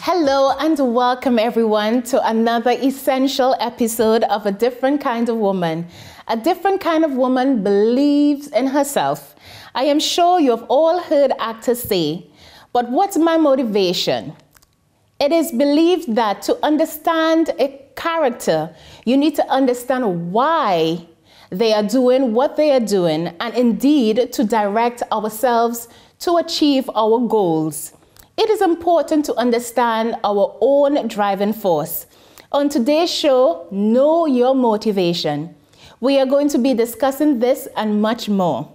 Hello and welcome everyone to another essential episode of A Different Kind of Woman. A different kind of woman believes in herself. I am sure you have all heard actors say, but what's my motivation? It is believed that to understand a character, you need to understand why they are doing what they are doing, and indeed to direct ourselves to achieve our goals. It is important to understand our own driving force. On today's show, Know Your Motivation. We are going to be discussing this and much more.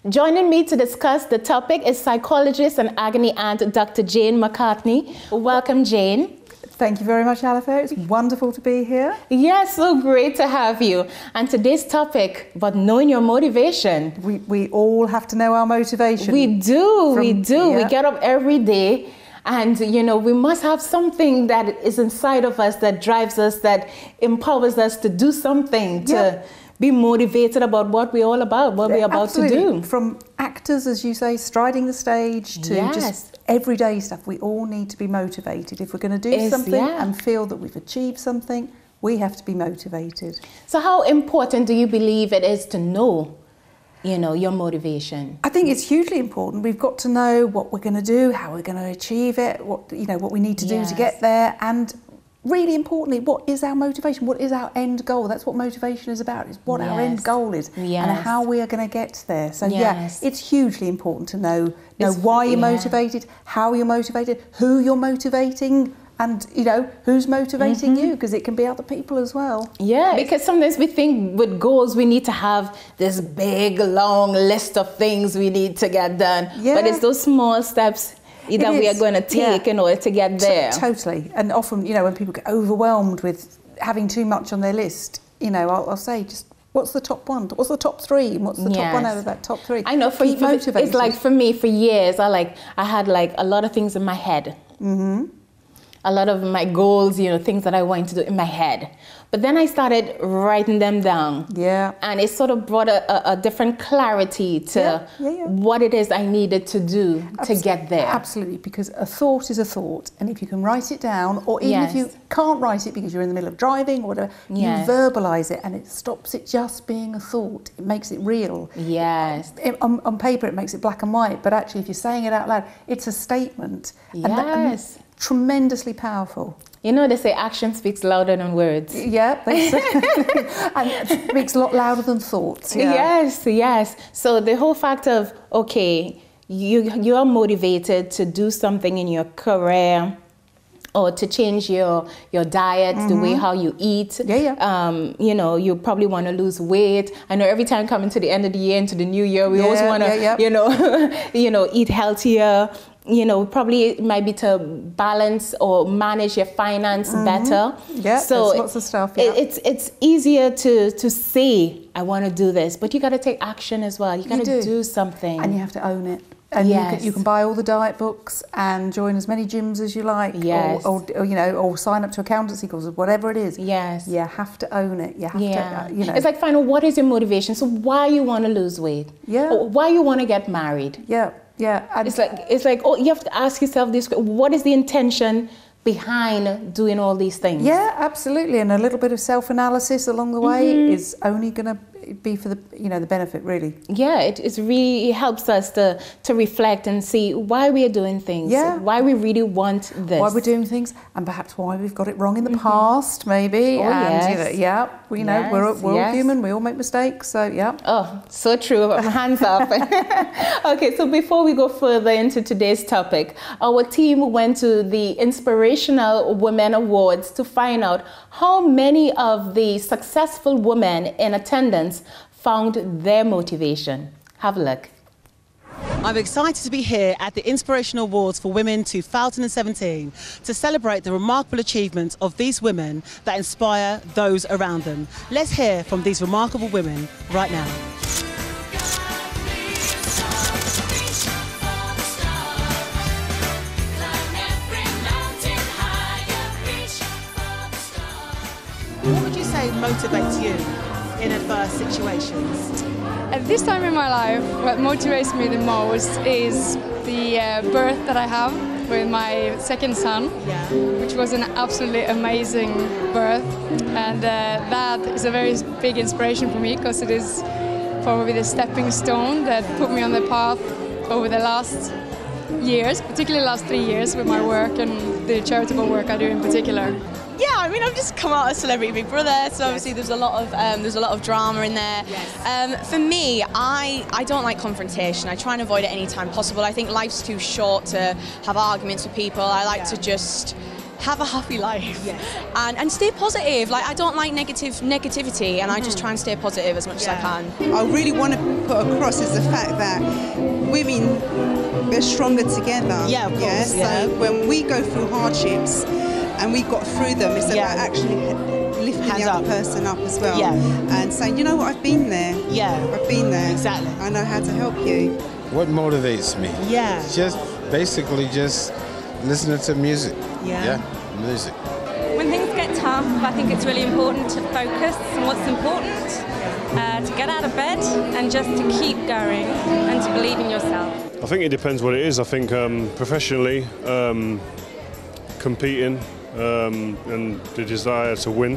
Joining me to discuss the topic is psychologist and agony aunt, Dr. Jane McCartney. Welcome, Jane. Thank you very much, Alifa. It's wonderful to be here. Yes, so great to have you. And today's topic about knowing your motivation. We all have to know our motivation. We do. Yeah. We get up every day and, we must have something that is inside of us that drives us, that empowers us to do something, to be motivated about what we're all about, what we're about to do. From actors, as you say, striding the stage to just everyday stuff, we all need to be motivated. If we're going to do something and feel that we've achieved something, we have to be motivated. So how important do you believe it is to know, your motivation? I think it's hugely important. We've got to know what we're going to do, how we're going to achieve it, what we need to do to get there, and really importantly, what is our motivation? What is our end goal? That's what motivation is about, is what our end goal is and how we are going to get there. So it's hugely important to know why you're motivated, how you're motivated, who you're motivating, and who's motivating you, because it can be other people as well. Yeah, because sometimes we think with goals we need to have this big long list of things we need to get done, but it's those small steps that we are going to take in order to get there. Totally. And often, when people get overwhelmed with having too much on their list, I'll say, just what's the top one? What's the top three? And what's the top one out of that top three? I know, it's like for me, for years, I had a lot of things in my head. A lot of my goals, things that I wanted to do in my head. But then I started writing them down. Yeah. And it sort of brought a different clarity to what it is I needed to do to get there. Absolutely, because a thought is a thought. And if you can write it down, or even if you can't write it because you're in the middle of driving or whatever, you verbalise it and it stops it just being a thought. It makes it real. Yes. On paper, it makes it black and white. But actually, if you're saying it out loud, it's a statement. Yes. And tremendously powerful. They say action speaks louder than words. Yeah, they say. And it speaks a lot louder than thoughts. Yeah. Yes. So the whole fact of, you are motivated to do something in your career, or to change your diet, the way how you eat. You probably want to lose weight. I know every time coming to the end of the year, into the new year, we always want to, eat healthier. Probably it might be to balance or manage your finance better. Yeah, so there's lots of stuff. It's easier to say, I want to do this, but you got to take action as well. You got to do something. And you have to own it. And you can buy all the diet books and join as many gyms as you like, or sign up to accountancy courses, whatever it is. Yes. You have to own it. You have to, It's like finding what is your motivation. So why you want to lose weight? Yeah. Or why you want to get married? Yeah. And it's like you have to ask yourself this: what is the intention behind doing all these things? Yeah, absolutely. And a little bit of self-analysis along the way is only going to be for the the benefit, really. Yeah, it helps us to reflect and see why we are doing things. Yeah. Why we really want this. Why we're doing things, and perhaps why we've got it wrong in the past, maybe. We're all human. We all make mistakes. So Oh, so true. Hands up. Okay, so before we go further into today's topic, our team went to the Inspirational Women Awards to find out how many of the successful women in attendance found their motivation. Have a look. I'm excited to be here at the Inspirational Awards for Women 2017 to celebrate the remarkable achievements of these women that inspire those around them. Let's hear from these remarkable women right now. What would you say motivates you in adverse situations? At this time in my life, what motivates me the most is the birth that I have. with my second son, which was an absolutely amazing birth. And that is a very big inspiration for me, because it is probably the stepping stone that put me on the path over the last years, particularly the last 3 years with my work and the charitable work I do in particular. Yeah, I mean, I've just come out as Celebrity Big Brother, so obviously there's a lot of drama in there. For me, I don't like confrontation. I try and avoid it any time possible. I think life's too short to have arguments with people. I like to just have a happy life and stay positive. Like, I don't like negativity, and I just try and stay positive as much as I can. I really want to put across is the fact that women, we're stronger together. Yeah, of course. So when we go through hardships and we got through them, it's about actually lifting the other person up as well. And saying, you know what, I've been there. I've been there. Exactly. I know how to help you. What motivates me? Just basically just listening to music. Music. When things get tough, I think it's really important to focus on what's important, to get out of bed and just to keep going and to believe in yourself. I think it depends what it is. I think professionally, competing and the desire to win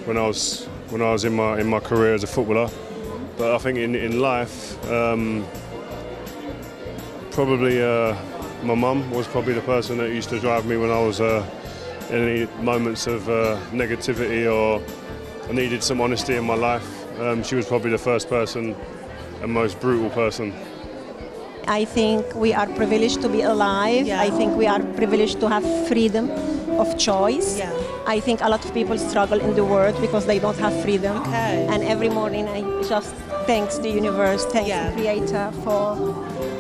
when I was in my career as a footballer. But I think in life, probably my mum was probably the person that used to drive me when I was in any moments of negativity or I needed some honesty in my life. She was probably the first person and most brutal person. I think we are privileged to be alive. I think we are privileged to have freedom of choice. I think a lot of people struggle in the world because they don't have freedom. And every morning I just thank the universe, thank the Creator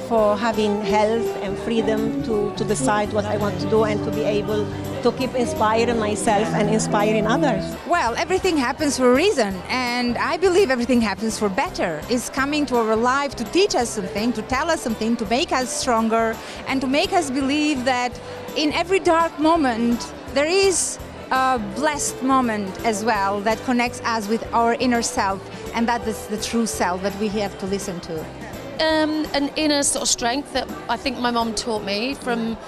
for having health and freedom to decide what I want to do and to be able to keep inspiring myself and inspiring others. Well, everything happens for a reason, and I believe everything happens for better. It's coming to our life to teach us something, to tell us something, to make us stronger, and to make us believe that in every dark moment there is a blessed moment as well that connects us with our inner self, and that is the true self that we have to listen to. An inner sort of strength that I think my mum taught me from,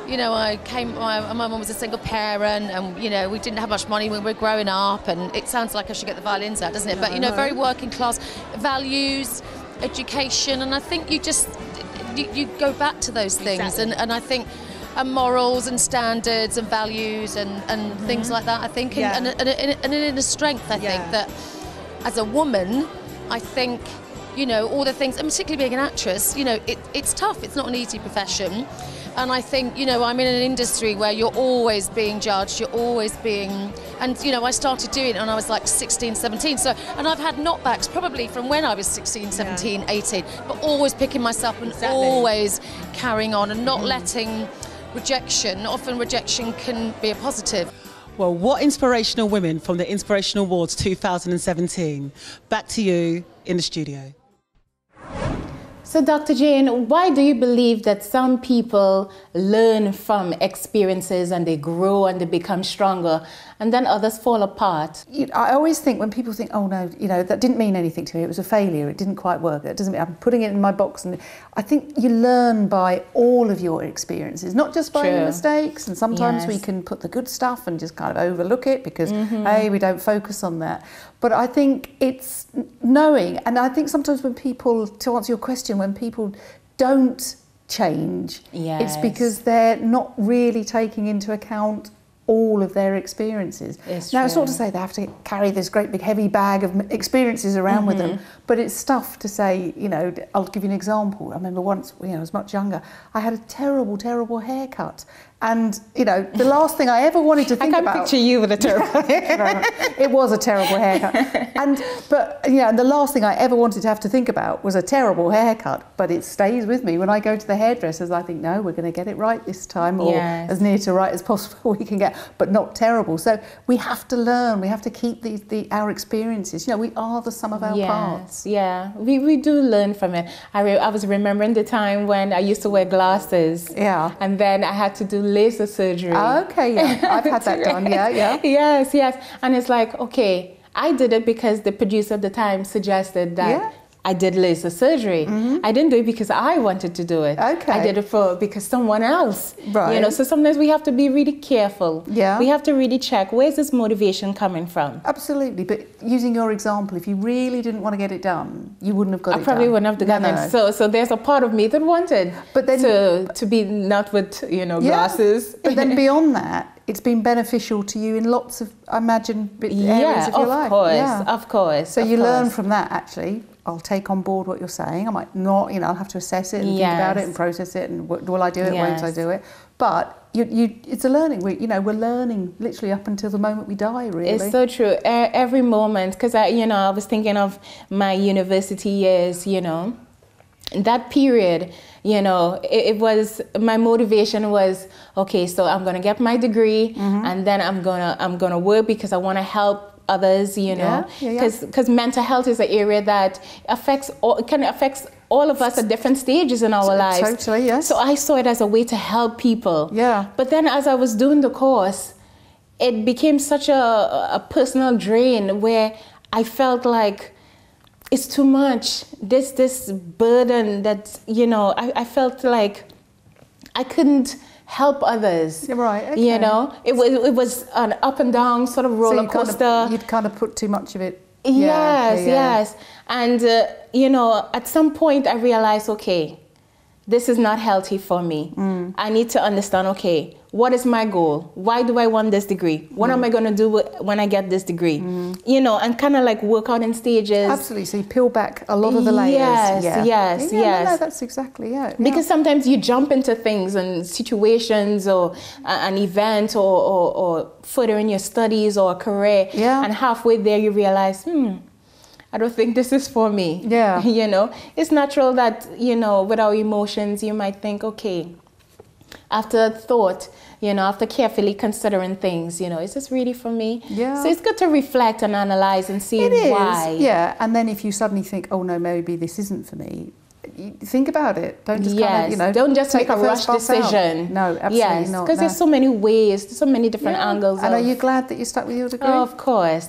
you know, my mum was a single parent, and, you know, we didn't have much money when we were growing up, and it sounds like I should get the violins out, doesn't it? But, you know, very working class values, education, and I think you go back to those things, and I think morals and standards and values and things like that, I think, and an inner strength, I think, that as a woman, I think, you know, all the things, and particularly being an actress, you know, it's tough. It's not an easy profession. And I think, you know, I'm in an industry where you're always being judged, you're always being, and, you know, I started doing it when I was like 16, 17. So, and I've had knockbacks probably from when I was 16, 17, 18, but always picking myself and always carrying on and not letting rejection, often rejection can be a positive. Well, what inspirational women from the Inspirational Awards 2017. Back to you in the studio. So, Dr. Jane, why do you believe that some people learn from experiences and they grow and they become stronger, and then others fall apart? I always think when people think, oh no, you know, that didn't mean anything to me, it was a failure, it didn't quite work, it doesn't mean, I'm putting it in my box. And I think you learn by all of your experiences, not just by your mistakes. And sometimes we can put the good stuff and just kind of overlook it because, hey, we don't focus on that. But I think it's knowing, and I think sometimes when people, to answer your question, when people don't change, it's because they're not really taking into account all of their experiences. It's not to say they have to carry this great big heavy bag of experiences around with them, but it's stuff to say, you know, I'll give you an example. I remember once, you know, I was much younger, I had a terrible, terrible haircut. And, you know, the last thing I ever wanted to think about... I can't picture you with a terrible haircut. It was a terrible haircut. But, yeah, the last thing I ever wanted to have to think about was a terrible haircut. But it stays with me. When I go to the hairdressers, I think, no, we're going to get it right this time, or as near to right as possible we can get, but not terrible. So we have to learn. We have to keep our experiences. You know, we are the sum of our parts. Yeah, we do learn from it. I was remembering the time when I used to wear glasses. Yeah. And then I had to do laser surgery. Okay, yeah, I've had that done, yeah. Yes. And it's like, okay, I did it because the producer at the time suggested that I did laser surgery. I didn't do it because I wanted to do it. Okay. I did it because someone else. Right. You know, so sometimes we have to be really careful. Yeah. We have to really check, where's this motivation coming from? Absolutely. But using your example, if you really didn't want to get it done, you wouldn't have got it done. I probably wouldn't have done it. So there's a part of me that wanted to be not with, you know, glasses. But then beyond that, it's been beneficial to you in lots of, I imagine, areas of your life. Of course. So you learn from that, actually. I'll take on board what you're saying. I might not, you know, I'll have to assess it and think about it and process it and will I do it, won't I do it? But it's a learning. We're learning literally up until the moment we die, really. It's so true. Every moment, because I was thinking of my university years, you know, that period, you know, it was, my motivation was, okay, so I'm going to get my degree and then I'm going to work because I want to help others, you know, because mental health is an area that affects all of us at different stages in our lives. Totally, yes. So I saw it as a way to help people. Yeah. But then as I was doing the course, it became such a personal drain where I felt like it's too much. This burden that, you know, I felt like I couldn't help others. Right, okay. You know, it was an up and down sort of roller coaster. You'd kind of put too much of it. Yes. And, you know, at some point I realized, okay, this is not healthy for me. I need to understand, okay, what is my goal? Why do I want this degree? What am I going to do when I get this degree? You know, and kind of like work out in stages. Absolutely. So you peel back a lot of the layers. Yes. No, that's exactly it. Because sometimes you jump into things and situations or an event or further in your studies or a career. And halfway there you realize, I don't think this is for me. Yeah. You know, it's natural that, you know, with our emotions, you might think, okay, after thought, you know, after carefully considering things, you know, is this really for me? Yeah. So it's good to reflect and analyze and see why. Yeah. And then if you suddenly think, oh no, maybe this isn't for me, think about it. Don't just kind of, you know, don't just make a rush decision. No, absolutely not. Because there's so many ways, so many different angles. And are you glad that you stuck with your degree? Oh, of course.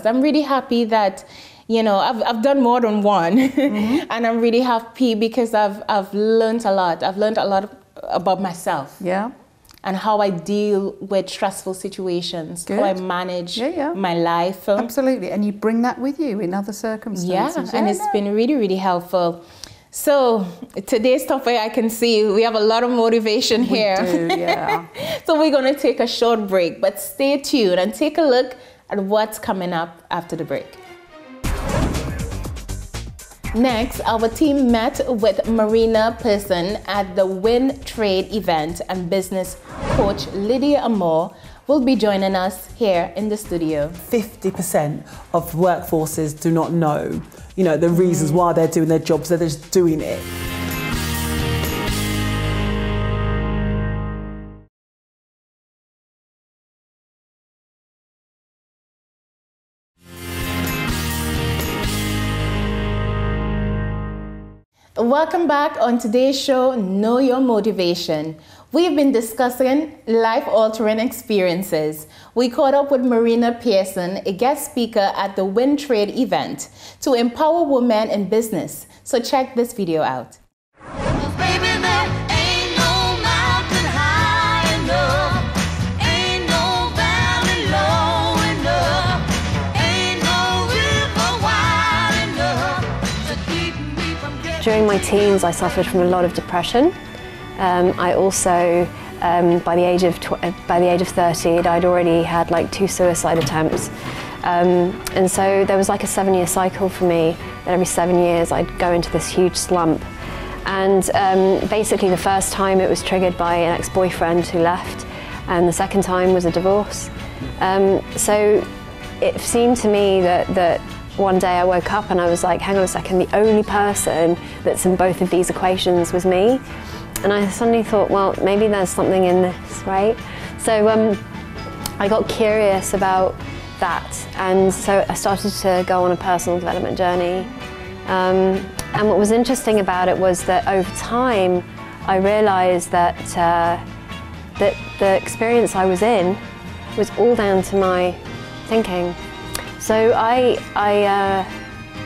I'm really happy that, you know, I've done more than one, and I'm really happy because I've learned a lot. I've learned a lot about myself. Yeah. And how I deal with stressful situations, how I manage my life. Absolutely, and you bring that with you in other circumstances. And it's been really, really helpful. So today's topic, I can see we have a lot of motivation here. We do, yeah. So we're going to take a short break, but stay tuned and take a look at what's coming up after the break. Next, our team met with Marina Pearson at the Win Trade event, and business coach Lydia Amor will be joining us here in the studio. 50% of workforces do not know, you know, the reasons why they're doing their jobs, they're just doing it. Welcome back on today's show, Know Your Motivation. We've been discussing life-altering experiences. We caught up with Marina Pearson, a guest speaker at the Win Trade event, to empower women in business. So check this video out. During my teens, I suffered from a lot of depression. I also, by the age of 30, I'd already had like 2 suicide attempts. And so there was like a 7-year cycle for me, that every 7 years I'd go into this huge slump. And basically the first time it was triggered by an ex-boyfriend who left, and the second time was a divorce. So it seemed to me that one day I woke up and I was like, hang on a second, the only person that's in both of these equations was me. And I suddenly thought, well, maybe there's something in this, right? So I got curious about that, and so I started to go on a personal development journey. And what was interesting about it was that over time, I realized that, that the experience I was in was all down to my thinking. So I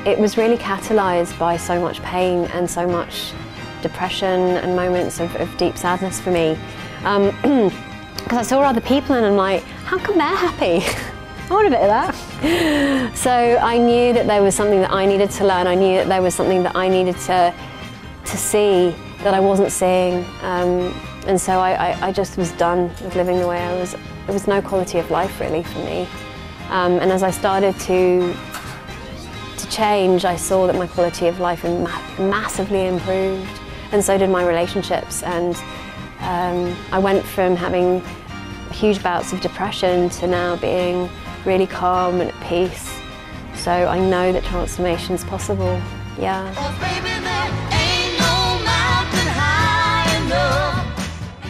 it was really catalysed by so much pain and so much depression and moments of deep sadness for me. Because I saw other people and I'm like, how come they're happy? I want a bit of that. So I knew that there was something that I needed to learn. I knew that there was something that I needed to see that I wasn't seeing. And so I just was done with living the way I was. There was no quality of life really for me. And as I started to change, I saw that my quality of life massively improved, and so did my relationships. And I went from having huge bouts of depression to now being really calm and at peace. So I know that transformation is possible, yeah.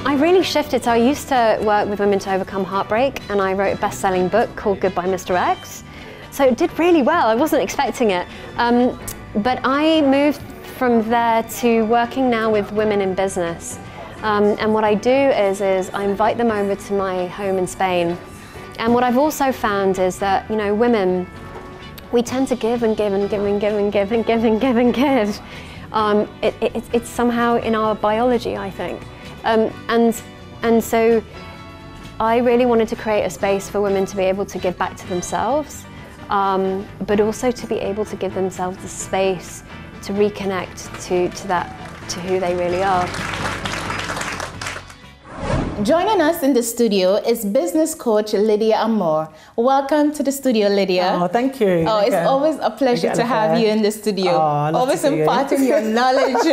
I really shifted. So I used to work with women to overcome heartbreak, and I wrote a best-selling book called Goodbye Mr. X. So it did really well. I wasn't expecting it. But I moved from there to working now with women in business. And what I do is I invite them over to my home in Spain. And what I've also found is that, you know, women, we tend to give and give and give and give and give and give and give and give. It's somehow in our biology, I think. And so I really wanted to create a space for women to be able to give back to themselves, but also to be able to give themselves the space to reconnect to who they really are. Joining us in the studio is business coach Lydia Amor. Welcome to the studio, Lydia. Oh, thank you. Oh, it's always a pleasure to have you in the studio. Always imparting your knowledge,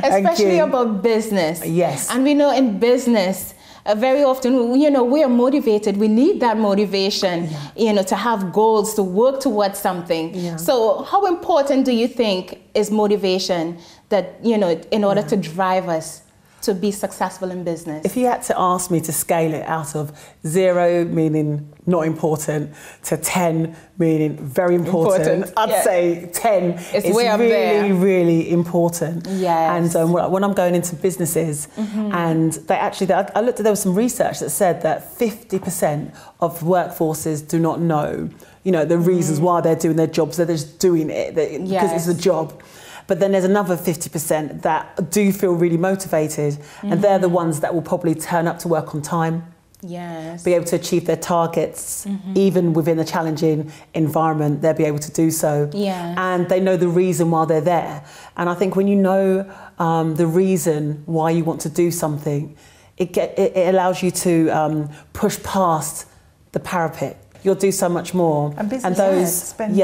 especially about business. Yes. And we know in business, very often, you know, we are motivated. We need that motivation, you know, to have goals, to work towards something. Yeah. So how important do you think is motivation that, you know, in order to drive us to be successful in business? If you had to ask me to scale it out of 0 meaning not important to 10 meaning very important, I'd say 10 is really, really important. Yes. And when I'm going into businesses, and I looked at, there was some research that said that 50% of workforces do not know, you know, the reasons why they're doing their jobs. They're just doing it because it's a job. But then there's another 50% that do feel really motivated, and they're the ones that will probably turn up to work on time, be able to achieve their targets, even within a challenging environment, they'll be able to do so. And they know the reason why they're there. And I think when you know the reason why you want to do something, it allows you to push past the parapet. You'll do so much more. And businesses spend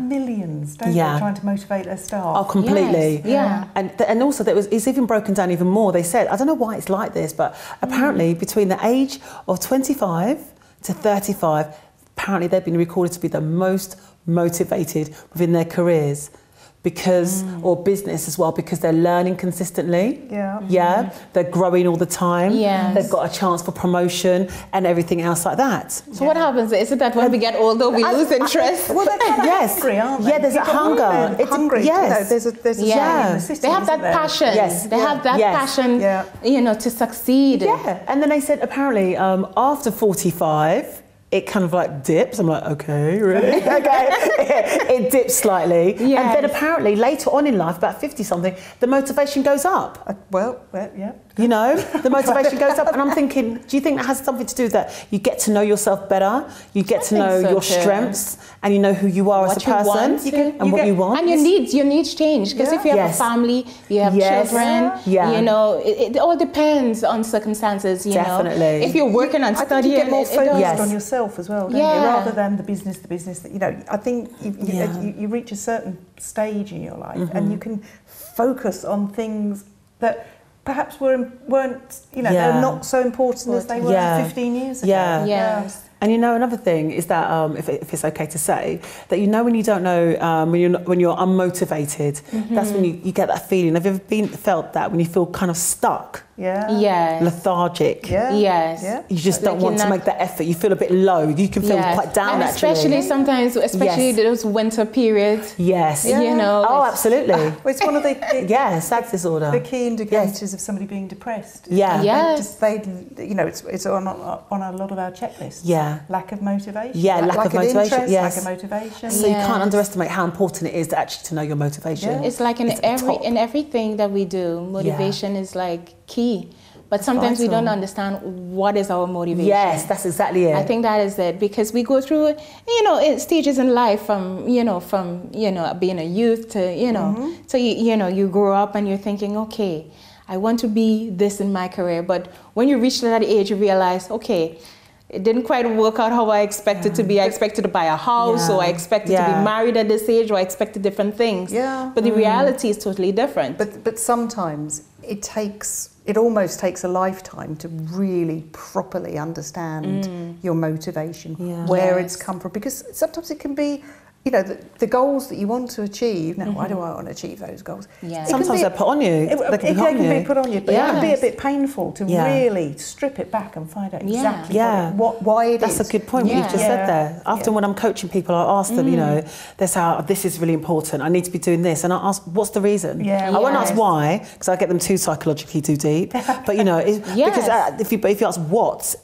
millions, don't they, trying to motivate their staff. Oh, completely. Yes. And also, it's even broken down even more. They said, I don't know why it's like this, but apparently between the age of 25 to 35, apparently they've been recorded to be the most motivated within their careers. Because, or business as well, because they're learning consistently. They're growing all the time. They've got a chance for promotion and everything else like that. So what happens? Is it that when we get older, we lose interest? Well, they're kind of hungry, aren't they? Yeah, there's a hunger. It's hungry. Yes. You know, there's a in the system, they have that passion. Yes. They have that passion, you know, to succeed. Yeah. And then they said apparently after 45, it kind of like dips. I'm like, okay, really? Okay. It dips slightly. And then apparently later on in life, about 50-something, the motivation goes up. Well, yeah. You know, the motivation goes up. And I'm thinking, do you think that has something to do with that? You get to know yourself better, you get to know your strengths, and you know who you are as a person and what you want. And your needs change. Because if you have a family, you have children, you know, it all depends on circumstances, you know. Definitely. If you're working on studying, I think you get more focused on yourself as well, don't you? Rather than the business that, you know, I think you reach a certain stage in your life and you can focus on things that perhaps weren't, you know, they're not so important as they were 15 years ago. And you know, another thing is that, if it's okay to say, that you know when you don't know, when you're unmotivated, that's when you get that feeling. Have you ever felt that when you feel kind of stuck? Lethargic. You just don't want to make that effort. You feel a bit low. You can feel quite down, and especially sometimes, those winter periods. You know. Oh, absolutely. Well, it's one of the sad disorder. The key indicators of somebody being depressed. Yes. They, you know, it's on a lot of our checklists. Yeah. Lack of motivation. Yeah, lack of motivation. Interest, yes. Lack of motivation. So you can't underestimate how important it is to actually to know your motivation. Yeah. It's like in everything that we do, motivation is like key. But sometimes we don't understand what is our motivation. Yes, that's exactly it. I think that is it, because we go through, stages in life from being a youth to, so you grow up and you're thinking, okay, I want to be this in my career. But when you reach that age, you realize, okay, it didn't quite work out how I expected to be. I expected to buy a house, or I expected to be married at this age, or I expected different things. Yeah. But the reality is totally different. But sometimes it almost takes a lifetime to really properly understand your motivation, where it's come from. Because sometimes it can be, the goals that you want to achieve. Now, why do I want to achieve those goals? Yeah. Sometimes they're put on you. It can be put on you, but it can be a bit painful to really strip it back and find out exactly why it is. That's a good point, what you've just said there. Often when I'm coaching people, I ask them, this is really important. I need to be doing this. And I ask, what's the reason? Yeah. I won't ask why, because I get them too psychologically too deep. But, because if you ask what,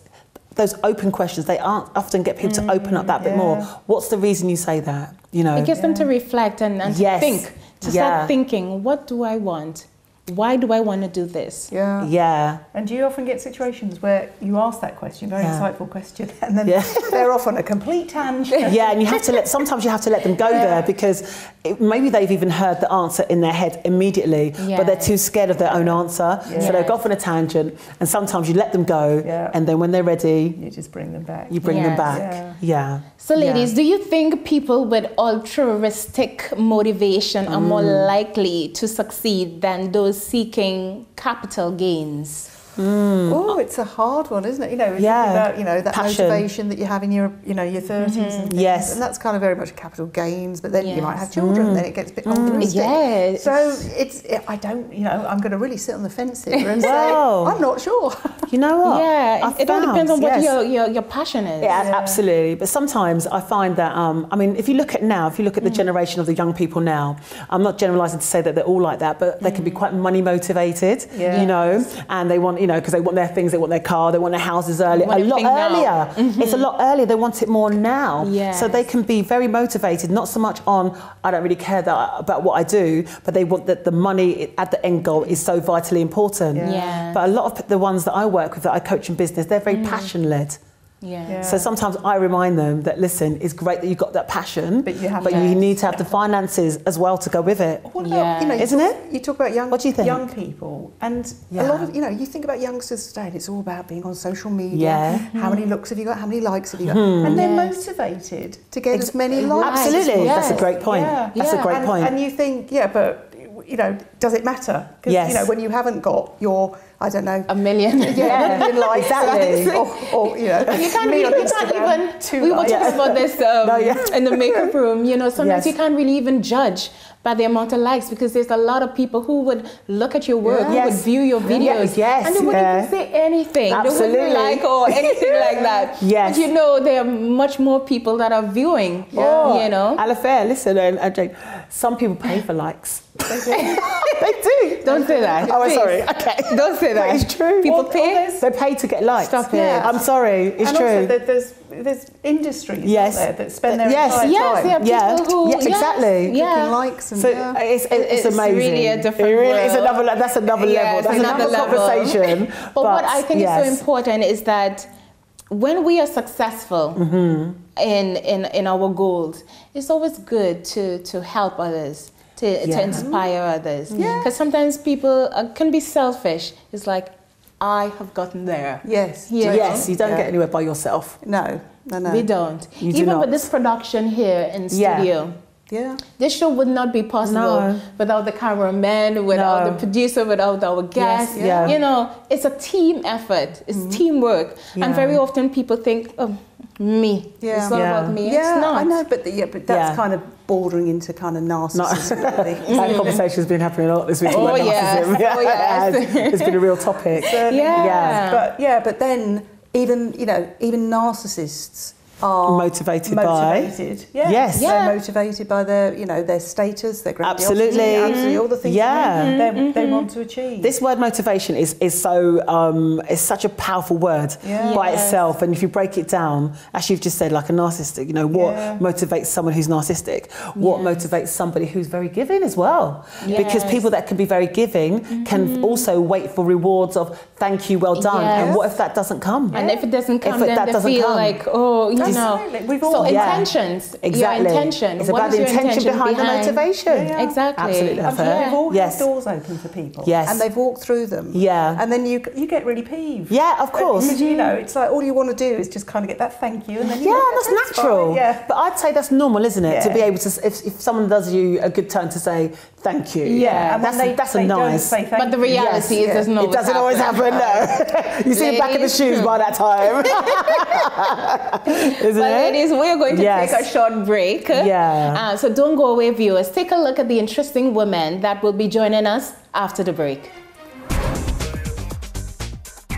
those open questions, they often get people to open up that bit more. What's the reason you say that? It gets them to reflect and to think, to start thinking, what do I want? Why do I want to do this? Yeah. Yeah. And do you often get situations where you ask that question, very insightful question, and then they're off on a complete tangent? Yeah, and you have to sometimes you have to let them go there, because maybe they've even heard the answer in their head immediately, but they're too scared of their own answer. So they'll go off on a tangent, and sometimes you let them go, and then when they're ready, you just bring them back. You bring them back. Yeah. So ladies, do you think people with altruistic motivation are more likely to succeed than those seeking capital gains? Oh, it's a hard one, isn't it? About that passion. motivation that you have in your 30s and things. Yes. And that's kind of very much capital gains, but then you might have children, and then it gets a bit altruistic. Yes. So I don't, I'm going to really sit on the fence here and say, I'm not sure. You know what? Yeah, it all depends on what your passion is. Yeah, absolutely. But sometimes I find that, if you look at the generation of the young people now, I'm not generalising to say that they're all like that, but they can be quite money motivated, and they want, because they want their things, they want their car, they want their houses earlier, a lot earlier. It's a lot earlier. They want it more now. Yes. So they can be very motivated, not so much on, I don't really care about what I do, but they want that the money at the end goal is so vitally important. Yeah. But a lot of the ones that I work with, that I coach in business, they're very passion-led. Yeah. So sometimes I remind them that, listen, it's great that you've got that passion, but you need to have the finances as well to go with it. What about, isn't it? You talk about young people, and Yeah. a lot of, you think about youngsters today, and it's all about being on social media. How many looks have you got? How many likes have you got? And they're motivated to get as many likes. Absolutely, that's a great point. That's a great point. And you think, but does it matter? Because when you haven't got your, I don't know, a million, a million likes, exactly, or you can't even. We were talking about this in the makeup room. Sometimes you can't really even judge by the amount of likes, because there's a lot of people who would look at your work, who would view your videos, and they wouldn't even say anything. Absolutely. They wouldn't like or anything like that. Yes. But there are much more people that are viewing. Alafair, listen, Jane, some people pay for likes. They do. Don't say that. Oh, I'm sorry. Okay. Don't say that. It's true. People pay. They pay to get likes. Stop it. Yeah. I'm sorry. It's and true. Also, there's industries out there that spend their entire time. There are people who exactly. Clicking likes and so it's amazing. Really a different world. That's another level. That's another conversation. But what I think is so important is that when we are successful in our goals, it's always good to help others. To inspire others. Because sometimes people can be selfish. It's like, I have gotten there. Yes. Yes, you don't get anywhere by yourself. No. We don't. You do Even not. with this production here in studio. Yeah. This show would not be possible without the cameraman, without the producer, without our guests. It's a team effort. It's teamwork. And very often people think, me. Yeah. It's all about me. Yeah, it's not. I know, but that's kind of bordering into kind of narcissism. That conversation's been happening a lot this week. Oh, yes. It's been a real topic. But then even narcissists are motivated by. Yes, they're motivated by their, you know, their status, their absolutely, all the things they want to achieve. This word motivation is so is such a powerful word by itself, and if you break it down, as you've just said, like a narcissistic, you know, what motivates someone who's narcissistic? What motivates somebody who's very giving as well? Because people that can be very giving can also wait for rewards of thank you, well done, and what if that doesn't come? And if it doesn't come, then they feel like, oh, you know. We've all so intentions. Exactly. Your intention. It's about the intention behind the motivation. Exactly. Absolutely. We've all had doors open for people. Yes. And they've walked through them. Yeah. And then you get really peeved. Yeah, of course. Because, you know, it's like all you want to do is just kind of get that thank you. And then that's natural. Fine. Yeah. But I'd say that's normal, isn't it? To be able to, if someone does you a good turn to say thank you. Yeah. And that's a nice. But the reality is it doesn't always happen. No. You see the back of the shoes by that time. Isn't it? Ladies, we're going to take a short break. Yeah. So don't go away, viewers. Take a look at the interesting women that will be joining us after the break.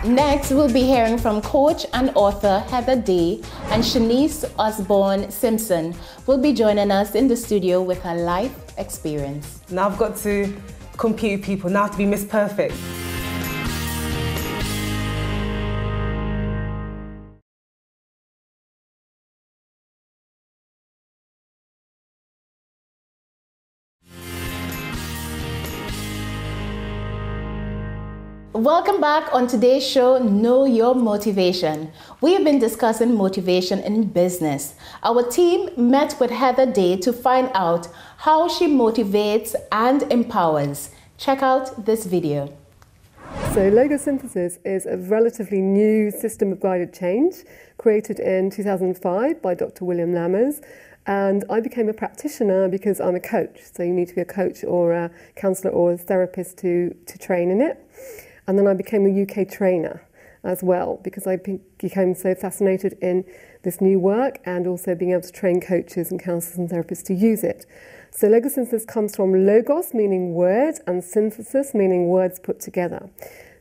Next, we'll be hearing from coach and author Heather Day, and Shanice Osborne Simpson will be joining us in the studio with her life experience. Now I've got to compete with people, now I have to be Miss Perfect. Welcome back on today's show, Know Your Motivation. We have been discussing motivation in business. Our team met with Heather Day to find out how she motivates and empowers. Check out this video. So Lego Synthesis is a relatively new system of guided change created in 2005 by Dr. William Lammers. And I became a practitioner because I'm a coach. So you need to be a coach or a counsellor or a therapist to train in it. And then I became a UK trainer as well because I became so fascinated in this new work and also being able to train coaches and counsellors and therapists to use it. So Lego Synthesis comes from logos, meaning word, and synthesis, meaning words put together.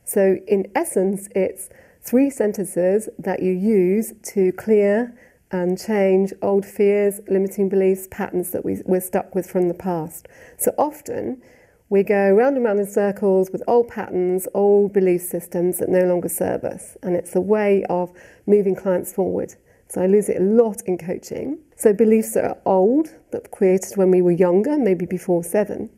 So in essence, it's 3 sentences that you use to clear and change old fears, limiting beliefs, patterns that we're stuck with from the past. So often, we go round and round in circles with old patterns, old belief systems that no longer serve us. And it's a way of moving clients forward. So I lose it a lot in coaching. So beliefs that are old, that were created when we were younger, maybe before 7,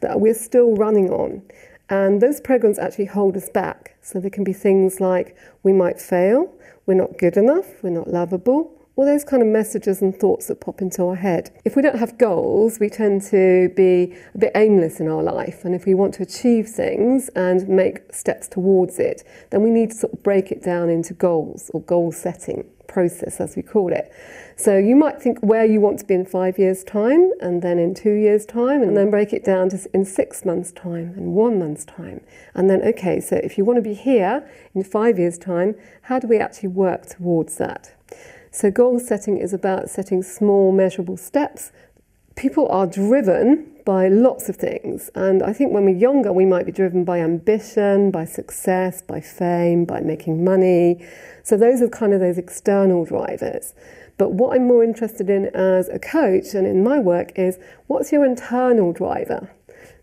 that we're still running on. And those programs actually hold us back. So there can be things like we might fail, we're not good enough, we're not lovable, all those kind of messages and thoughts that pop into our head. If we don't have goals, we tend to be a bit aimless in our life. And if we want to achieve things and make steps towards it, then we need to sort of break it down into goals or goal setting process, as we call it. So you might think where you want to be in 5 years' time, and then in 2 years' time, and then break it down to in 6 months' time and 1 month's time. And then, okay, so if you want to be here in 5 years' time, how do we actually work towards that? So goal setting is about setting small, measurable steps. People are driven by lots of things. And I think when we're younger, we might be driven by ambition, by success, by fame, by making money. So those are kind of those external drivers. But what I'm more interested in as a coach and in my work is what's your internal driver?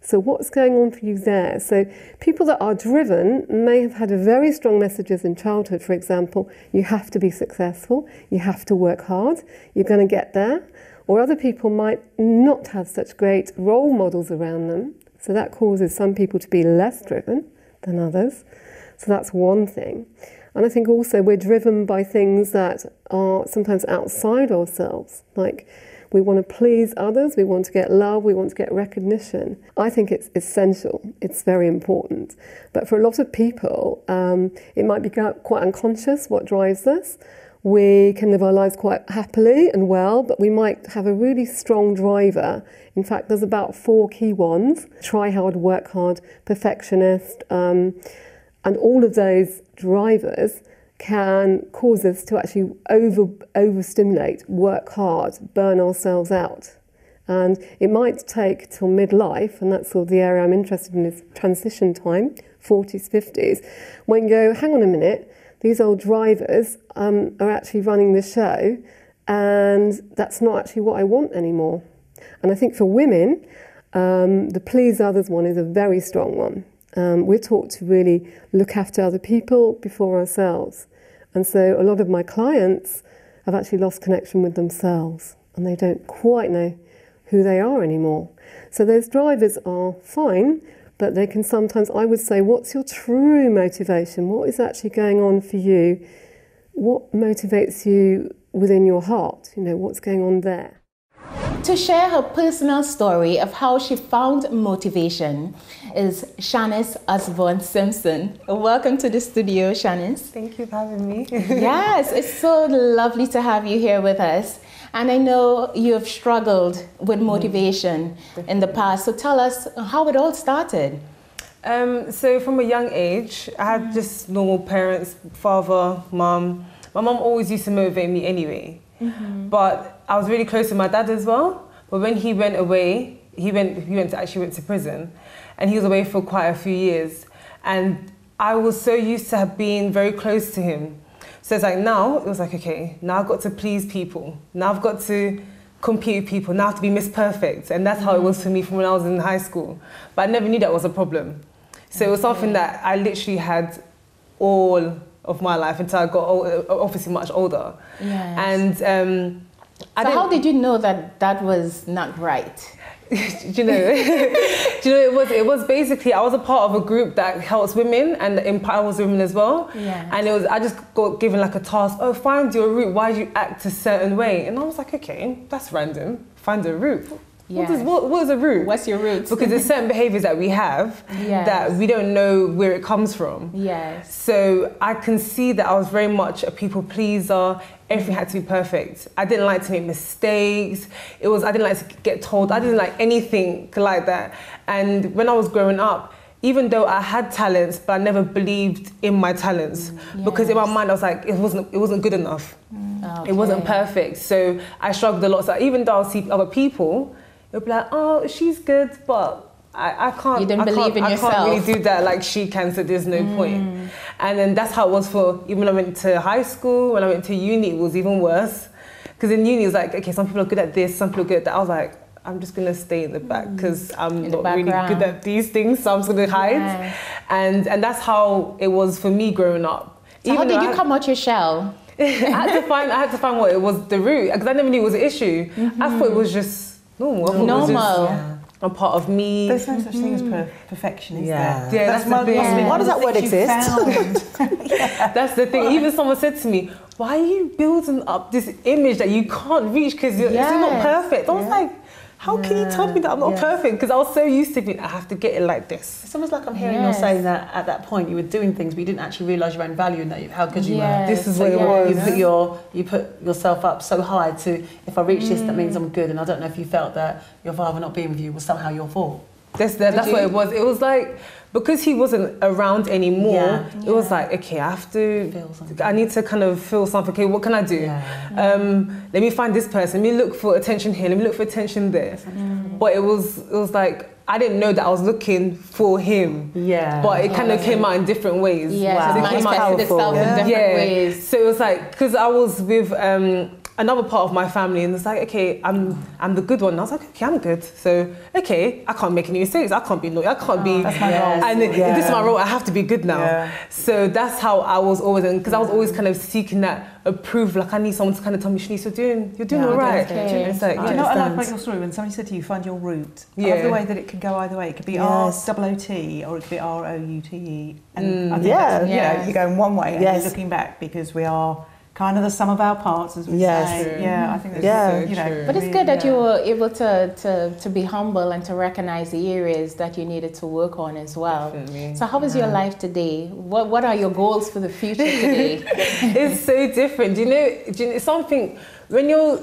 So what's going on for you there? So people that are driven may have had very strong messages in childhood. For example, you have to be successful, you have to work hard, you're going to get there. Or other people might not have such great role models around them. So that causes some people to be less driven than others. So that's one thing. And I think also we're driven by things that are sometimes outside ourselves, like we want to please others, we want to get love, we want to get recognition. I think it's essential, it's very important. But for a lot of people, it might be quite unconscious what drives us. We can live our lives quite happily and well, but we might have a really strong driver. In fact, there's about 4 key ones: try hard, work hard, perfectionist, and all of those drivers can cause us to actually overstimulate, work hard, burn ourselves out. And it might take till midlife, and that's sort of the area I'm interested in, is transition time, 40s, 50s, when you go, hang on a minute, these old drivers are actually running the show, and that's not actually what I want anymore. And I think for women, the please others one is a very strong one. We're taught to really look after other people before ourselves. And so a lot of my clients have actually lost connection with themselves, and they don't quite know who they are anymore. So those drivers are fine, but they can sometimes, I would say, what's your true motivation? What is actually going on for you? What motivates you within your heart? You know, what's going on there? To share her personal story of how she found motivation is Shanice Osborne Simpson. Welcome to the studio, Shanice. Thank you for having me. Yes, it's so lovely to have you here with us. And I know you have struggled with motivation in the past. So tell us how it all started. So from a young age, I had just normal parents, father, mum. My mum always used to motivate me anyway. But I was really close to my dad as well. But when he went away, he went to prison, and he was away for quite a few years. And I was so used to being very close to him. So it's like now, it was like, okay, now I've got to please people. Now I've got to compete with people. Now I have to be Miss Perfect. And that's how it was for me from when I was in high school. But I never knew that was a problem. So it was something that I literally had all of my life until I got obviously much older. Yes. And so how did you know that that was not right? do you know, it was basically, I was a part of a group that helps women and empowers women as well. Yes. And I just got given like a task, oh, find your route, why do you act a certain way? And I was like, okay, that's random, find a route. Yes. What is a route? What's your route? Because there's certain behaviours that we have that we don't know where it comes from. Yes. So I can see that I was very much a people pleaser. Everything had to be perfect. I didn't like to make mistakes. I didn't like to get told. I didn't like anything like that. And when I was growing up, even though I had talents, but I never believed in my talents because in my mind I was like, it wasn't good enough. Okay. It wasn't perfect. So I struggled a lot. So even though I see other people, it'll be like, oh, she's good, but I can't. You didn't believe in yourself. I can't really do that like she can, so there's no point. And then that's how it was for, even when I went to high school, when I went to uni, it was even worse. Because in uni, it was like, okay, some people are good at this, some people are good at that. I was like, I'm just going to stay in the back because I'm not really good at these things, so I'm just going to hide. Yes. And that's how it was for me growing up. So how did you come out your shell? I had to find what it was, the root, because I never knew it was an issue. I thought it was just normal. Normal. A part of me. There's no such thing as perfection, is there? Yeah, that's the thing. Why does that word exist? That's the thing. Even someone said to me, why are you building up this image that you can't reach because it's not perfect? I was like, how can you tell me that I'm not perfect? Because I was so used to being, I have to get it like this. It's almost like I'm hearing you saying that at that point you were doing things, but you didn't actually realise your own value and that how good you were. This is what it was. You put yourself up so high to, if I reach this, that means I'm good. And I don't know if you felt that your father not being with you was somehow your fault. That's what it was. It was like, because he wasn't around anymore, it was like, okay, I need to kind of feel something. Okay, what can I do? Let me find this person. Let me look for attention here. Let me look for attention there. But it was like, I didn't know that I was looking for him. But it kind of came out in different ways. So it manifested itself in different ways. So it was like, because I was with another part of my family, and it's like, okay, I'm the good one. And I was like, okay, I'm good. So, okay, I can't make any mistakes. I can't be naughty. I can't be. That's my role. And this is my role. I have to be good now. So that's how I was always, because I was always kind of seeking that approval. Like I need someone to kind of tell me, Shanice, you're doing all right. It's like, do you know what I like about your story? When somebody said to you, find your route. I love the way that it could go either way. It could be R-O-O-T or it could be R-O-U-T-E. And I think that's, you're going one way and you're looking back, because we are kind of the sum of our parts, as we say. I think that's true. But it's good that you were able to be humble and to recognize the areas that you needed to work on as well. Definitely. So how is your life today? What are your goals for the future today? It's so different. Do you know something? When you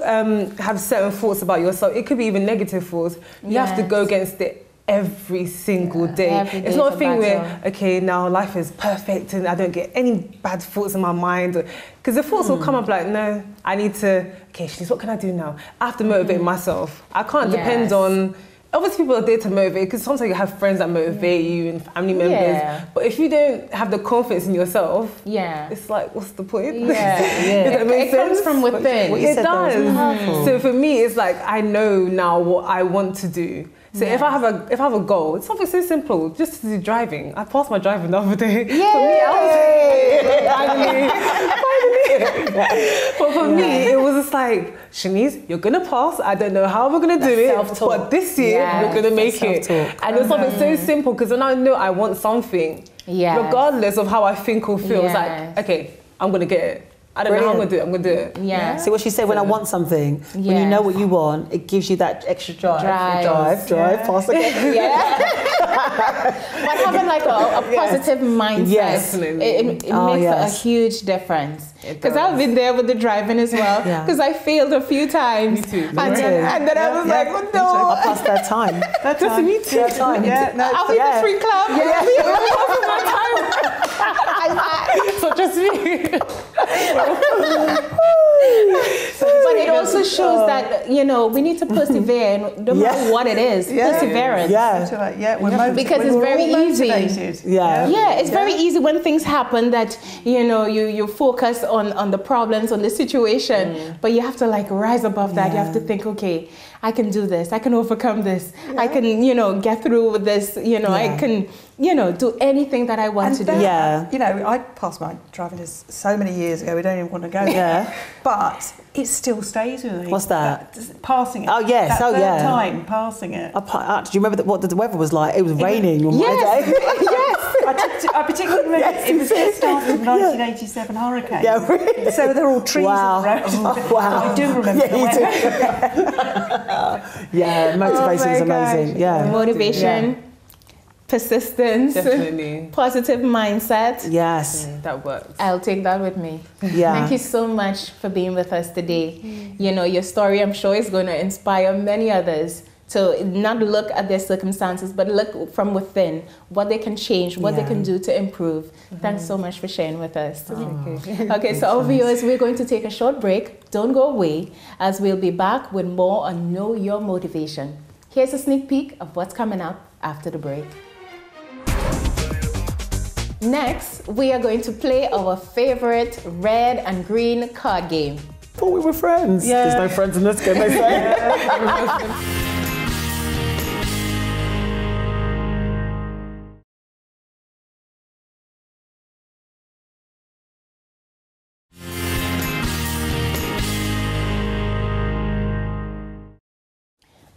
have certain thoughts about yourself, it could be even negative thoughts. You have to go against it every single day. It's not a thing where, okay, now life is perfect and I don't get any bad thoughts in my mind. Because the thoughts will come up like, no, I need to, okay, Shanice, what can I do now? I have to motivate myself. I can't depend on obviously people are there to motivate, because sometimes you have friends that motivate you and family members. But if you don't have the confidence in yourself, it's like, what's the point? It comes from within. It does. So for me, it's like, I know now what I want to do. So if I have a goal, it's something so simple, just to do driving. I passed my driving the other day. For me, but for me, it was just like, Shanice, you're gonna pass. I don't know how we're gonna do it, but this year you're gonna make it. And it was something so simple, because when I know I want something, regardless of how I think or feel, it's like, okay, I'm gonna get it. I don't know how I'm going to do it. I'm going to do it. Yeah. See what she said, when I want something, when you know what you want, it gives you that extra drive. Drive, fast again. But having like a positive mindset, it makes a huge difference. Because I've been there with the driving as well. Because I failed a few times. Me too. And then I was like, oh no. I passed that time. That's just me too. That time. Are we the free club? So just me. But it also shows that, you know, we need to persevere, no matter what it is. Perseverance. Because it's very easy. It's very easy when things happen that, you know, you focus on the problems, on the situation, but you have to like rise above that. You have to think, okay, I can do this. I can overcome this. I can, you know, get through with this. You know, I can, you know, do anything that I want to do. You know, I passed my driving test so many years ago. We don't even want to go there. But it still stays with me. What's that? Passing it. Oh yes. That third time passing it. Do you remember what the weather was like? It was raining on my day. I particularly remember it was the start of the 1987 hurricane. Yeah, really? So they're all trees around. I do remember the weather. Motivation is amazing. Motivation, persistence, positive mindset. Yes. That works. I'll take that with me. Thank you so much for being with us today. You know, your story, I'm sure, is going to inspire many others to not look at their circumstances, but look from within, what they can change, what they can do to improve. Thanks so much for sharing with us. Okay, so our viewers, we're going to take a short break. Don't go away, as we'll be back with more on Know Your Motivation. Here's a sneak peek of what's coming up after the break. Next, we are going to play our favorite red and green card game. Thought we were friends. There's no friends in this game, they say.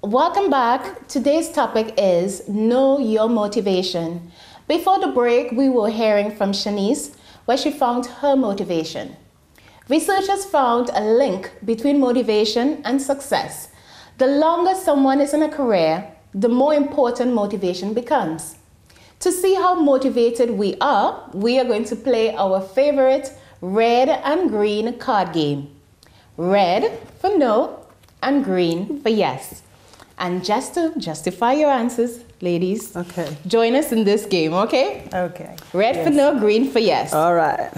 Welcome back. Today's topic is Know Your Motivation. Before the break, we were hearing from Shanice, where she found her motivation. Researchers found a link between motivation and success. The longer someone is in a career, the more important motivation becomes. To see how motivated we are going to play our favorite red and green card game. Red for no and green for yes. And just to justify your answers, ladies, join us in this game, okay? Okay. Red for no, green for yes. All right.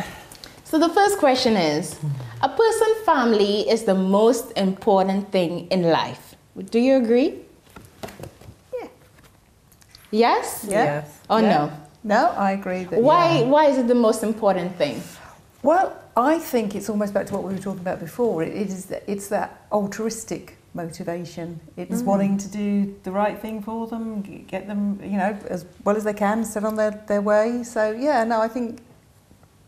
So the first question is, a person's family is the most important thing in life. Do you agree? Yeah. Yes? Yes. Or no? No, I agree. Why is it the most important thing? Well, I think it's almost back to what we were talking about before. It's that altruistic motivation. It's wanting to do the right thing for them, get them, you know, as well as they can, set on their way. So yeah, no, I think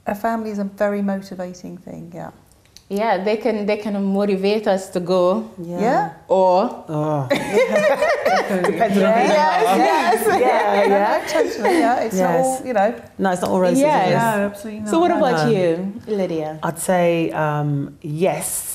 a family is a very motivating thing. Yeah, they can motivate us to go. Or depends on totally. It's not all, you know. No, it's not all roses. No, absolutely not. So what about you, Lydia? I'd say yes.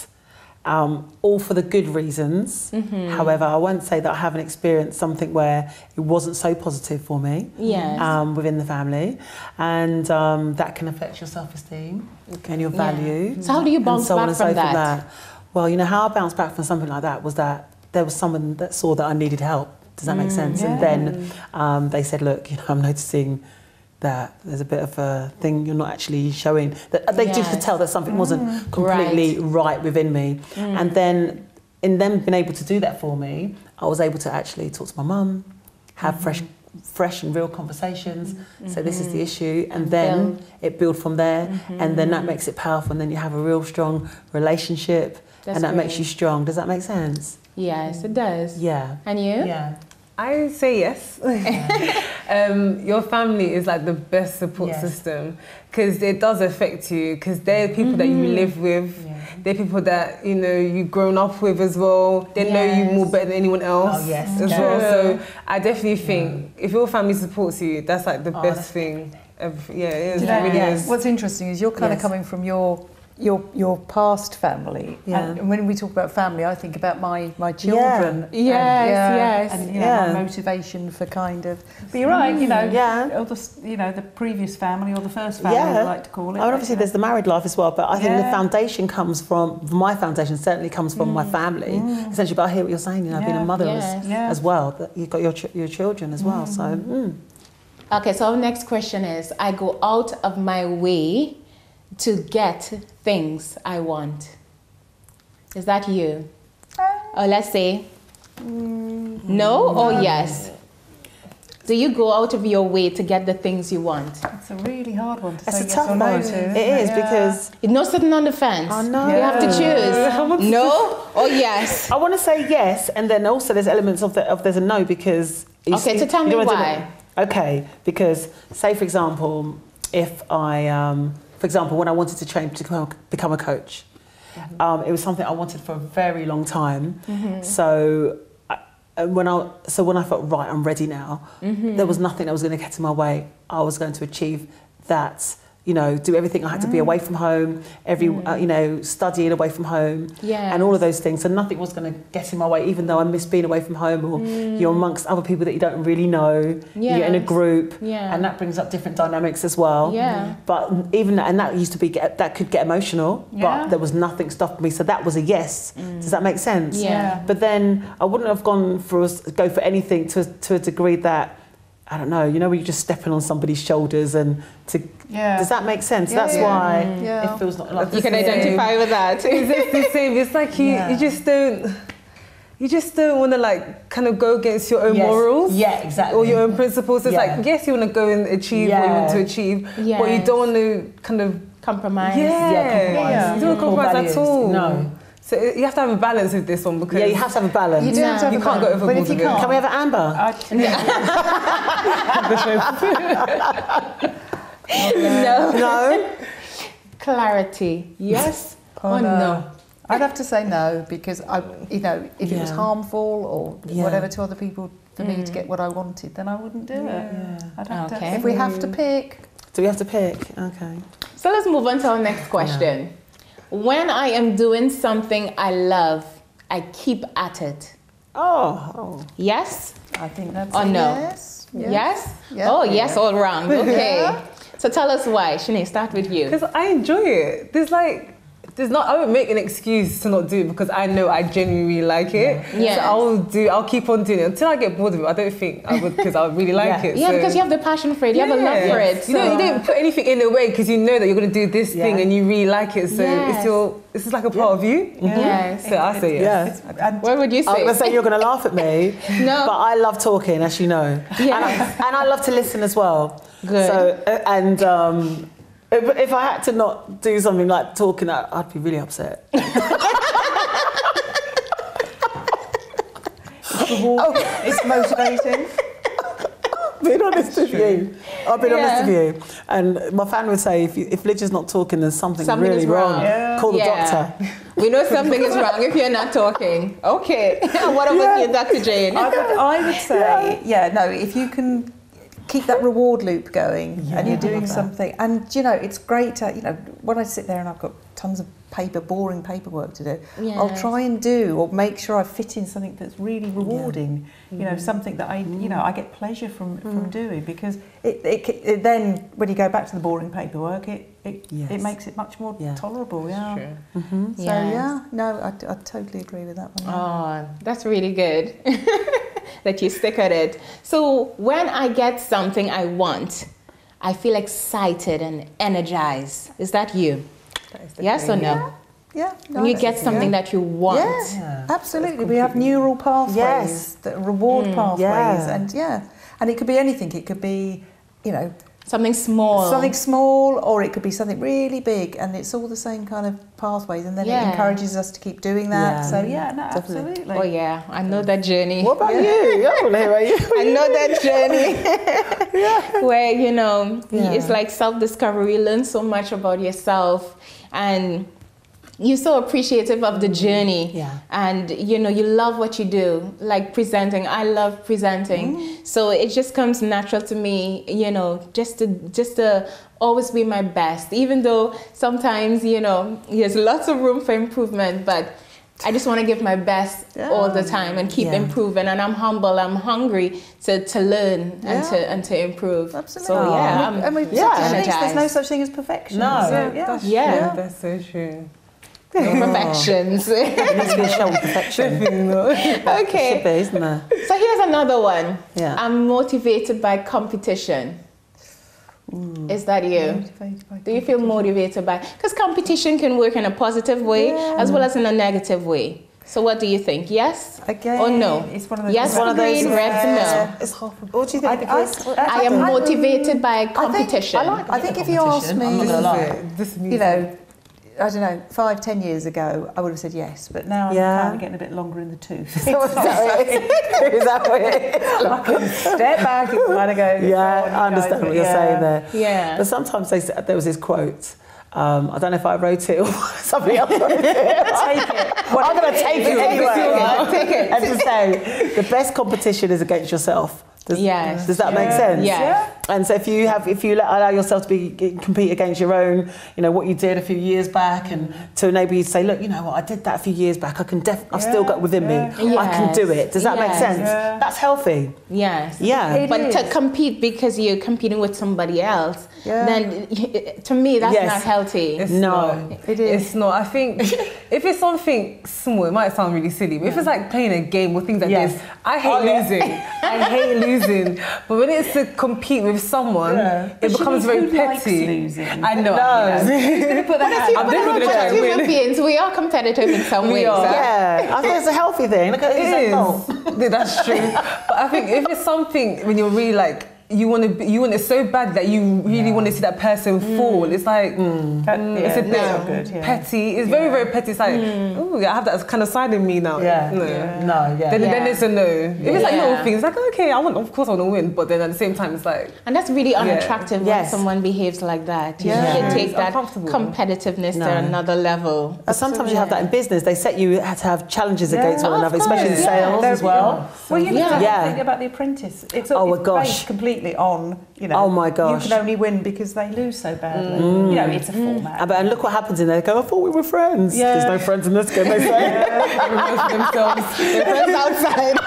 All for the good reasons. However, I won't say that I haven't experienced something where it wasn't so positive for me within the family, and that can affect your self-esteem and your value. So how do you bounce back from that? Well, you know, how I bounced back from something like that was that there was someone that saw that I needed help. Does that make sense? And then they said, look, you know, I'm noticing that there's a bit of a thing you're not actually showing. That they just could tell that something wasn't completely right within me. And then in them being able to do that for me, I was able to actually talk to my mum, have fresh and real conversations. So this is the issue, and then it builds from there, and then that makes it powerful, and then you have a real strong relationship, and that makes you strong. Does that make sense? Yes, it does. Yeah. And you? Yeah. I say yes. Your family is like the best support system, because it does affect you, because they're people that you live with. They're people that, you know, you've grown up with as well. They know you more better than anyone else as well. So I definitely think if your family supports you, that's like the best thing. It is. It really is. What's interesting is you're kind of coming from your past family, and when we talk about family, I think about my children. And my motivation for kind of. But you're right, you know, or the previous family or the first family, I like to call it. I mean, obviously, there's the married life as well, but I think the foundation comes from my foundation. Certainly comes from my family. Essentially, but I hear what you're saying. You know, being a mother as well. That you've got your children as well. So. Okay, so our next question is: I go out of my way to get things I want. Is that you? Or let's say no or yes? Do you go out of your way to get the things you want? It's a really hard one to say. It's a tough one. It is, because you're not sitting on the fence. Oh, no. You have to choose. No or yes? I want to say yes, and then also there's elements of there's a no, because... Okay, so tell me why. Okay, because say for example, if I... for example, when I wanted to train to become a coach, it was something I wanted for a very long time. So when I thought, right, I'm ready now, there was nothing that was going to get in my way. I was going to achieve that. You know, do everything. I had to be away from home, you know, studying away from home, and all of those things. So nothing was going to get in my way, even though I miss being away from home, or you're amongst other people that you don't really know. You're in a group, and that brings up different dynamics as well. But even that, and that used to be that could get emotional, but there was nothing stopping me. So that was a yes. Does that make sense? But then I wouldn't have go for anything to a degree that, I don't know, you know, when you're just stepping on somebody's shoulders and does that make sense? That's why it feels like you can identify with that. It's the same. It's like you just don't want to like kind of go against your own morals. Exactly. Or your own principles. It's like, yes, you want to go and achieve what you want to achieve, but you don't want to kind of compromise. You don't want to compromise at all. No. So you have to have a balance with this one, because you have to have a balance. You do have to have you a can't balance. go overboard with it. Can we have an Amber? No. Clarity. Yes or no? I'd have to say no, because if it was harmful or whatever to other people for me to get what I wanted, then I wouldn't do it. I'd have to, if we have to pick. Do we have to pick? Okay. So let's move on to our next question. When I am doing something I love, I keep at it. Oh. Yes? I think that's or no? Yes. Yes? Oh, yes, all round. Okay. So tell us why. Sinead, start with you. Because I enjoy it. I won't make an excuse to not do it, because I know I genuinely like it. So I'll keep on doing it until I get bored of it. I don't think I would, because I really like it. Yeah, because you have the passion for it, you have a love for it. So. You don't put anything in the way, because you know that you're going to do this thing and you really like it. So this is like a part of you. Yes. So I say yes. What would you say? I was going to say you're going to laugh at me. No. But I love talking, as you know. Yes. And I love to listen as well. Good. So, if I had to not do something like talking, I'd be really upset. It's motivating. Being honest with you. I've been honest with you. And my family would say, if Lidge is not talking, there's something really wrong. Call the doctor. We know something is wrong if you're not talking. Okay. What about you, Dr. Jane? I would say, if you can keep that reward loop going, and you're doing something, and it's great to, when I sit there and I've got tons of boring paperwork to do, I'll try and do or make sure I fit in something that's really rewarding, something that I get pleasure from doing, because it then, when you go back to the boring paperwork, it makes it much more tolerable. I totally agree with that one. Oh, that's really good. That you stick at it. So when I get something I want, I feel excited and energized. Is that you? That is the yes thing. Or no? Yeah, when you get something that you want. Yeah, absolutely. We have neural pathways that reward pathways, and it could be anything. It could be, you know, something small, or it could be something really big, and it's all the same kind of pathways, and then it encourages us to keep doing that. So absolutely. Oh yeah, I know that journey. What about you? I want to hear about you. I know that journey where, you know, it's like self-discovery. You learn so much about yourself, and you're so appreciative of the journey, and you know, you love what you do, like presenting. I love presenting, so it just comes natural to me, you know, just to always be my best, even though sometimes, you know, there's lots of room for improvement, but I just want to give my best all the time and keep improving. And I'm humble, I'm hungry to learn and to improve. Absolutely. So there's no such thing as perfection. No, so, that's so true. Perfections. It needs to be a show of perfection. Okay. Should be, isn't there? So here's another one. Yeah. I'm motivated by competition. Is that you? Do you feel motivated by? Because competition can work in a positive way as well as in a negative way. So what do you think? Yes? Again, or no? It's one of those. Yes, for green, red for no. What do you think? I am motivated by competition. I think if you asked me, you know, I don't know, 5-10 years ago, I would have said yes, but now I'm kind of getting a bit longer in the tooth. Is that what it is? I can step back and kind of go. Yeah, I understand what you're saying there. Yeah. But sometimes there was this quote. I don't know if I wrote it or somebody else wrote it. Take it. I'm going to take it anyway. Take it. And to say, the best competition is against yourself. Does that make sense? Yeah. And so if you allow yourself to compete against your own, you know, what you did a few years back, and to enable you to say, look, you know what, I did that a few years back. I've still got it within me. I can do it. Does that make sense? Yeah. That's healthy. Yes. Yeah. But to compete because you're competing with somebody else, then to me that's not healthy. It's not. It's not. I think if it's something small, it might sound really silly, but if it's like playing a game or things like this, I hate losing. I hate losing. But when it's to compete with someone, it becomes very petty. Losing? I know. I'm definitely going to try and win. Beings, we are competitive in some ways. Yeah, I think it's a healthy thing. It is. That's true. But I think if it's something when you're really like, you want it so bad that you really want to see that person fall. It's like it's a bit petty. It's very, very petty. It's like, oh, I have that kind of side in me now. Then it's a no. If it's like little things, like okay, of course I want to win, but then at the same time it's like, and that's really unattractive when someone behaves like that. You know, they take that competitiveness to another level. But sometimes you have that in business. They set you to have challenges against one another, especially in sales as well. Well, you know the thing about The Apprentice. It's based completely on, you know, you can only win because they lose so badly. You know, it's a format. And look what happens in there. They go, I thought we were friends. There's no friends in this game, they say. Themselves. They're friends outside.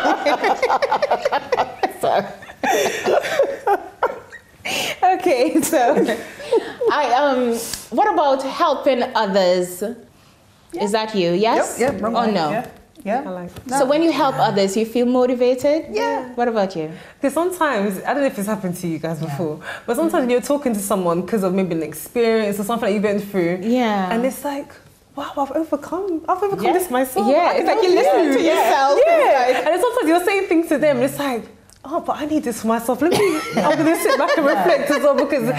Okay, so what about helping others? Is that you? Yes? Yep, wrong or way. no? Yeah. So when you help others, you feel motivated? Yeah. What about you? Because sometimes, I don't know if it's happened to you guys before, but sometimes when you're talking to someone because of maybe an experience or something that you've been through, and it's like, wow, I've overcome this myself. Yeah, it's like you're listening to yourself. Yeah. And then sometimes you're saying things to them, and it's like, oh, but I need this for myself. I'm going to sit back and reflect as well, because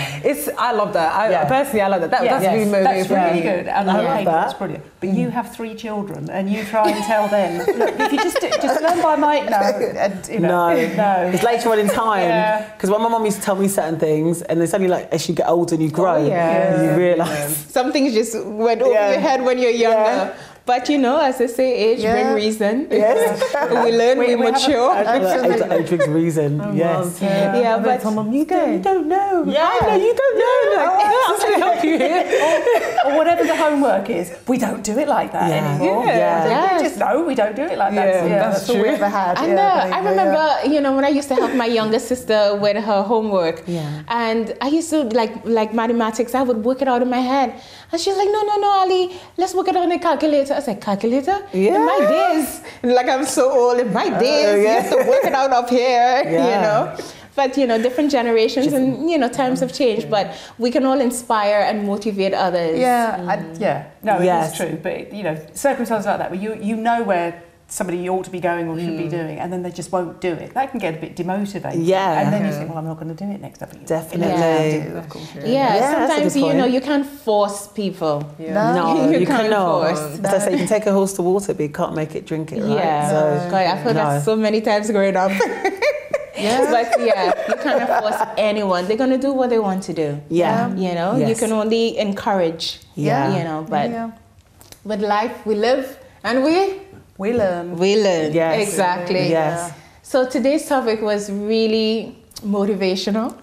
I love that. Personally, I love that. That's really motivating. That's really good. And I think that's brilliant. But you have 3 children, and you try and tell them, look, if you just learn by might, no. It's later on in time. Because when my mum used to tell me certain things, and it's only like as you get older and you grow, you realise. Some things just went over your head when you're younger. But you know, as they say, age brings reason. Yes. We learn, we mature. Age brings reason. Yes. Yeah, but Mum, you don't know. Yeah. I know, you don't know. I'm going to help you here. Or whatever the homework is. We don't do it like that anymore. We just know we don't do it like that. That's all we ever had. And I remember, you know, when I used to help my younger sister with her homework, and I used to like mathematics. I would work it out in my head, and she's like, no, Ali, let's work it out in a calculator. I was like, calculator? Yeah. In my days, like I'm so old. In my days, you have to work it out up here, you know. But, you know, different generations and, you know, times have changed. But we can all inspire and motivate others. Yeah, no, it is true. But, you know, circumstances like that where you know where somebody ought to be going or should be doing, and then they just won't do it. That can get a bit demotivating. Yeah. And then you think, well, I'm not going to do it next time. Definitely. Of course. Sometimes, you know, you can't force people. No, you can't cannot. force. As I say, you can take a horse to water, but you can't make it drink it, right? Yeah. So, God, I've heard that so many times growing up. But you can't force anyone. They're going to do what they want to do. Yeah. You know, you can only encourage. Yeah. You know, but with life, we live and we learn. We learn. Yes. Exactly. Yes. So today's topic was really motivational.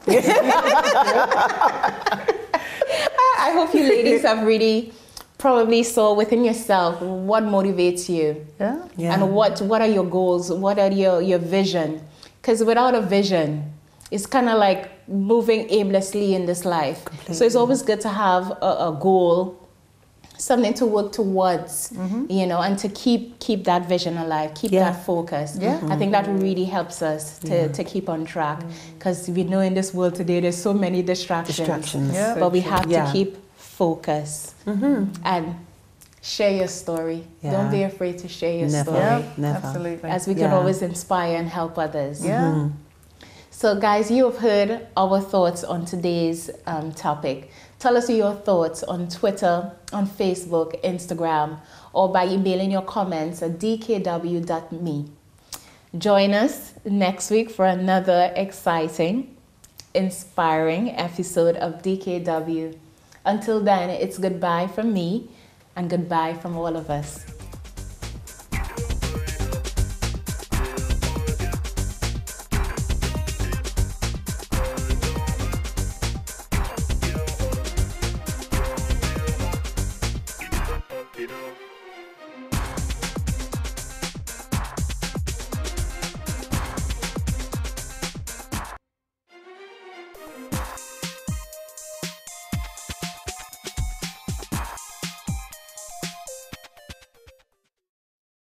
I hope you ladies have really probably saw within yourself what motivates you. And what are your goals? What are your vision? Because without a vision, it's kind of like moving aimlessly in this life. Completely. So it's always good to have a goal, something to work towards, you know, and to keep that vision alive, keep that focus. I think that really helps us to keep on track, because we know in this world today there's so many distractions. But we have to keep focus and share your story. Don't be afraid to share your story. Never. Absolutely. As we can always inspire and help others. So guys, you have heard our thoughts on today's topic. Tell us your thoughts on Twitter, on Facebook, Instagram, or by emailing your comments at dkw.me. Join us next week for another exciting, inspiring episode of DKW. Until then, it's goodbye from me and goodbye from all of us.